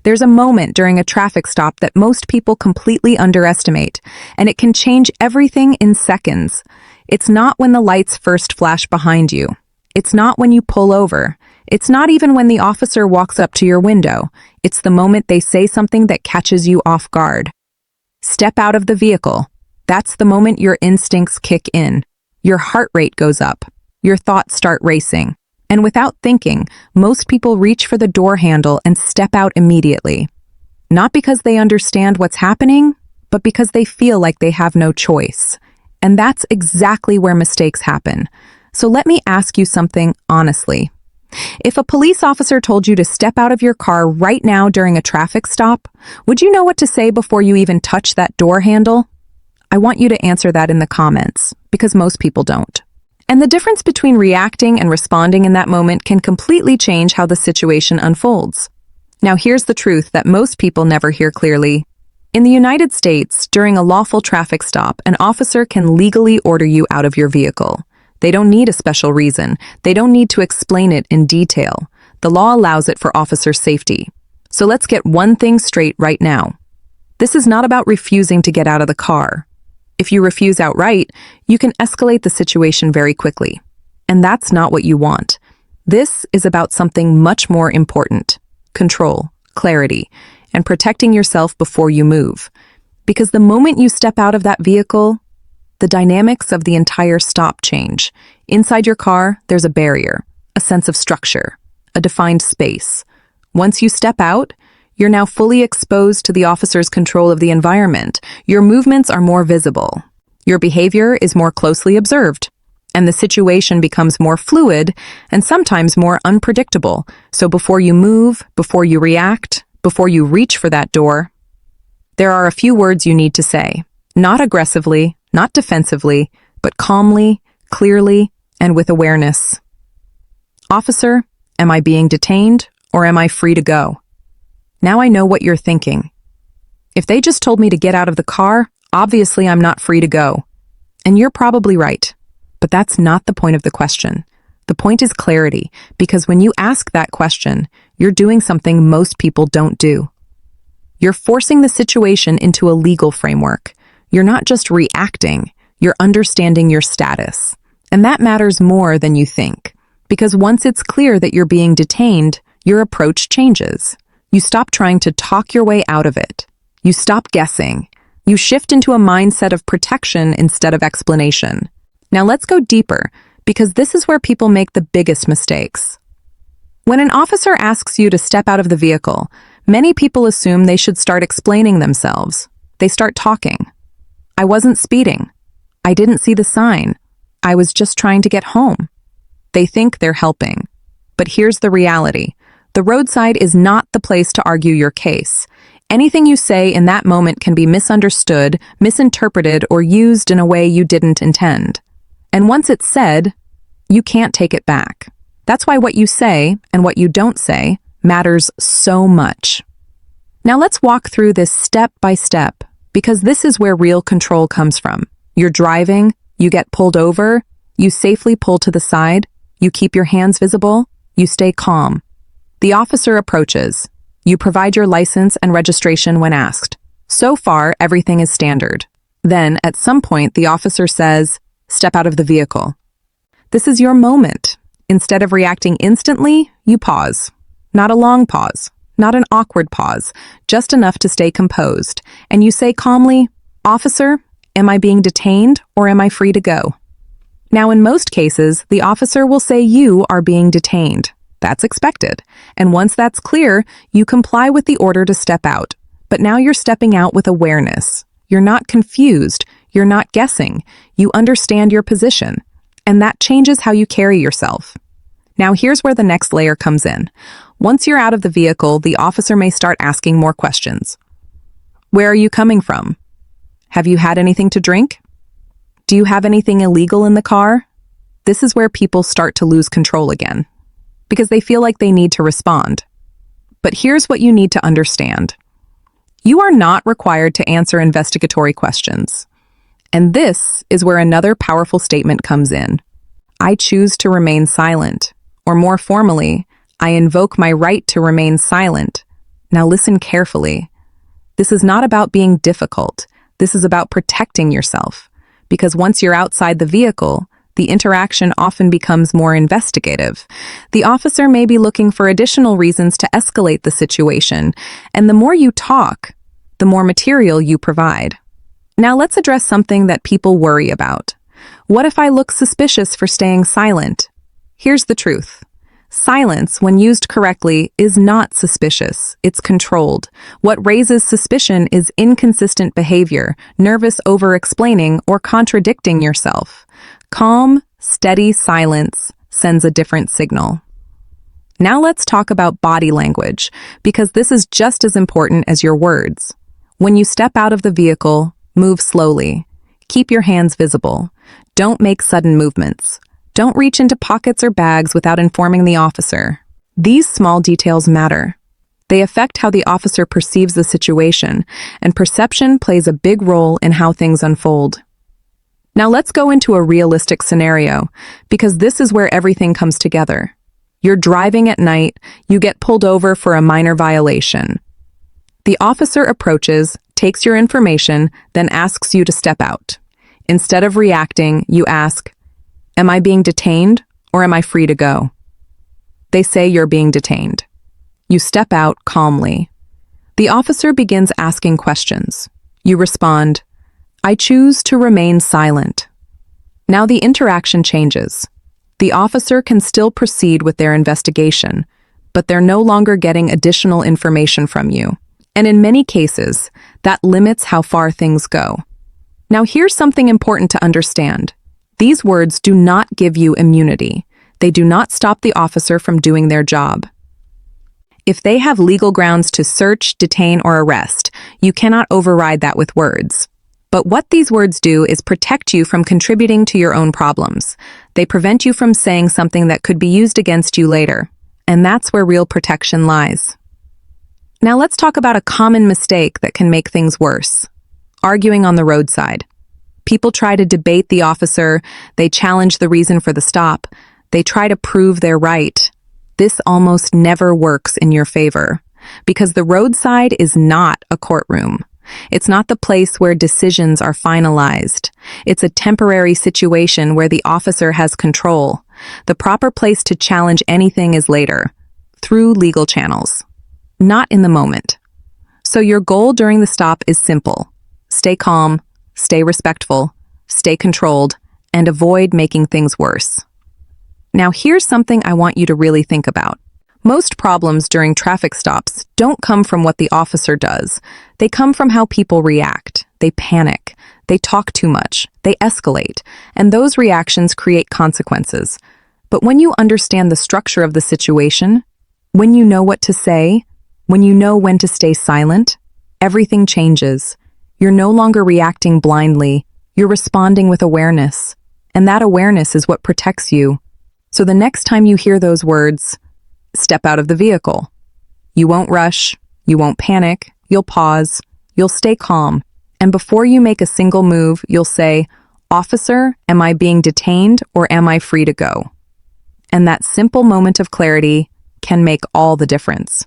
There's a moment during a traffic stop that most people completely underestimate, and it can change everything in seconds. It's not when the lights first flash behind you. It's not when you pull over. It's not even when the officer walks up to your window. It's the moment they say something that catches you off guard. Step out of the vehicle. That's the moment your instincts kick in. Your heart rate goes up. Your thoughts start racing. And without thinking, most people reach for the door handle and step out immediately. Not because they understand what's happening, but because they feel like they have no choice. And that's exactly where mistakes happen. So let me ask you something honestly. If a police officer told you to step out of your car right now during a traffic stop, would you know what to say before you even touch that door handle? I want you to answer that in the comments, because most people don't. And the difference between reacting and responding in that moment can completely change how the situation unfolds. Now here's the truth that most people never hear clearly. In the United States, during a lawful traffic stop, an officer can legally order you out of your vehicle. They don't need a special reason. They don't need to explain it in detail. The law allows it for officer safety. So let's get one thing straight right now. This is not about refusing to get out of the car. If you refuse outright, you can escalate the situation very quickly. And that's not what you want. This is about something much more important: control, clarity, and protecting yourself before you move. Because the moment you step out of that vehicle, the dynamics of the entire stop change. Inside your car, there's a barrier, a sense of structure, a defined space. Once you step out, you're now fully exposed to the officer's control of the environment. Your movements are more visible. Your behavior is more closely observed. And the situation becomes more fluid and sometimes more unpredictable. So before you move, before you react, before you reach for that door, there are a few words you need to say. Not aggressively, not defensively, but calmly, clearly, and with awareness. Officer, am I being detained or am I free to go? Now I know what you're thinking. If they just told me to get out of the car, obviously I'm not free to go. And you're probably right. But that's not the point of the question. The point is clarity, because when you ask that question, you're doing something most people don't do. You're forcing the situation into a legal framework. You're not just reacting, you're understanding your status. And that matters more than you think. Because once it's clear that you're being detained, your approach changes. You stop trying to talk your way out of it. You stop guessing. You shift into a mindset of protection instead of explanation. Now let's go deeper, because this is where people make the biggest mistakes. When an officer asks you to step out of the vehicle, many people assume they should start explaining themselves. They start talking. I wasn't speeding. I didn't see the sign. I was just trying to get home. They think they're helping. But here's the reality. The roadside is not the place to argue your case. Anything you say in that moment can be misunderstood, misinterpreted, or used in a way you didn't intend. And once it's said, you can't take it back. That's why what you say and what you don't say matters so much. Now let's walk through this step by step, because this is where real control comes from. You're driving, you get pulled over, you safely pull to the side, you keep your hands visible, you stay calm. The officer approaches. You provide your license and registration when asked. So far, everything is standard. Then, at some point, the officer says, "Step out of the vehicle." This is your moment. Instead of reacting instantly, you pause. Not a long pause, not an awkward pause, just enough to stay composed. And you say calmly, "Officer, am I being detained or am I free to go?" Now, in most cases, the officer will say you are being detained. That's expected. And once that's clear, you comply with the order to step out. But now you're stepping out with awareness. You're not confused. You're not guessing. You understand your position. And that changes how you carry yourself. Now here's where the next layer comes in. Once you're out of the vehicle, the officer may start asking more questions. Where are you coming from? Have you had anything to drink? Do you have anything illegal in the car? This is where people start to lose control again, because they feel like they need to respond. But here's what you need to understand. You are not required to answer investigatory questions. And this is where another powerful statement comes in. I choose to remain silent, or more formally, I invoke my right to remain silent. Now listen carefully. This is not about being difficult. This is about protecting yourself. Because once you're outside the vehicle, the interaction often becomes more investigative. The officer may be looking for additional reasons to escalate the situation, and the more you talk, the more material you provide. Now let's address something that people worry about. What if I look suspicious for staying silent? Here's the truth. Silence, when used correctly, is not suspicious. It's controlled. What raises suspicion is inconsistent behavior, nervous over-explaining, or contradicting yourself. Calm, steady silence sends a different signal. Now let's talk about body language, because this is just as important as your words. When you step out of the vehicle, move slowly. Keep your hands visible. Don't make sudden movements. Don't reach into pockets or bags without informing the officer. These small details matter. They affect how the officer perceives the situation, and perception plays a big role in how things unfold. Now let's go into a realistic scenario, because this is where everything comes together. You're driving at night, you get pulled over for a minor violation. The officer approaches, takes your information, then asks you to step out. Instead of reacting, you ask, "Am I being detained, or am I free to go?" They say you're being detained. You step out calmly. The officer begins asking questions. You respond, "I choose to remain silent." Now the interaction changes. The officer can still proceed with their investigation, but they're no longer getting additional information from you. And in many cases, that limits how far things go. Now here's something important to understand. These words do not give you immunity. They do not stop the officer from doing their job. If they have legal grounds to search, detain, or arrest, you cannot override that with words. But what these words do is protect you from contributing to your own problems. They prevent you from saying something that could be used against you later. And that's where real protection lies. Now let's talk about a common mistake that can make things worse. Arguing on the roadside. People try to debate the officer, they challenge the reason for the stop, they try to prove they're right. This almost never works in your favor, because the roadside is not a courtroom. It's not the place where decisions are finalized. It's a temporary situation where the officer has control. The proper place to challenge anything is later, through legal channels, not in the moment. So your goal during the stop is simple. Stay calm, stay respectful, stay controlled, and avoid making things worse. Now here's something I want you to really think about. Most problems during traffic stops don't come from what the officer does. They come from how people react. They panic. They talk too much. They escalate. And those reactions create consequences. But when you understand the structure of the situation, when you know what to say, when you know when to stay silent, everything changes. You're no longer reacting blindly. You're responding with awareness. And that awareness is what protects you. So the next time you hear those words, step out of the vehicle. You won't rush. You won't panic. You'll pause. You'll stay calm. And before you make a single move, you'll say, "Officer, am I being detained or am I free to go?" And that simple moment of clarity can make all the difference.